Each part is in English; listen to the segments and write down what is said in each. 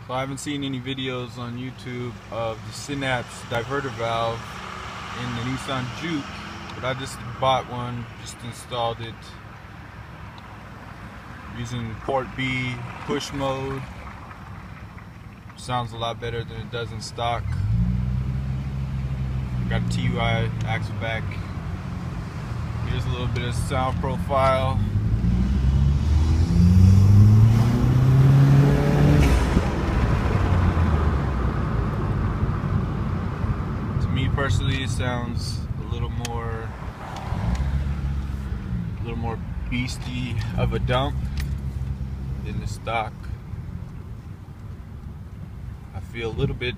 So I haven't seen any videos on YouTube of the Synapse diverter valve in the Nissan Juke, but I just bought one, just installed it using port B push mode. Sounds a lot better than it does in stock. Got a TUI axle back. Here's a little bit of sound profile. To me personally, it sounds a little more beastie of a dump than the stock. I feel a little bit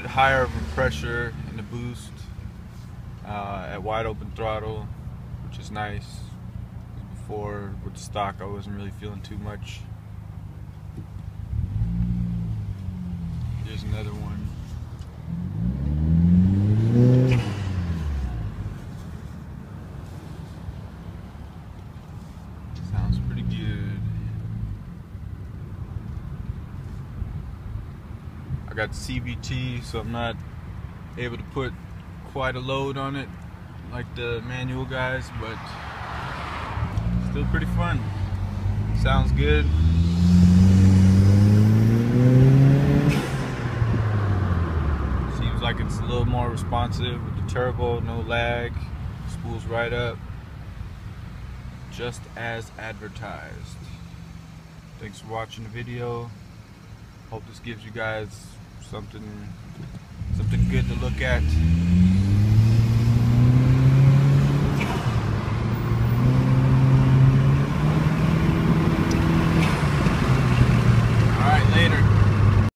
higher of a pressure in the boost at wide open throttle, which is nice. Before with the stock, I wasn't really feeling too much. Here's another one. Sounds pretty good. I got CVT, so I'm not able to put quite a load on it like the manual guys, but still pretty fun. Sounds good. Seems like it's a little more responsive with the turbo, no lag, spools right up, just as advertised. Thanks for watching the video. Hope this gives you guys something good to look at. All right, later.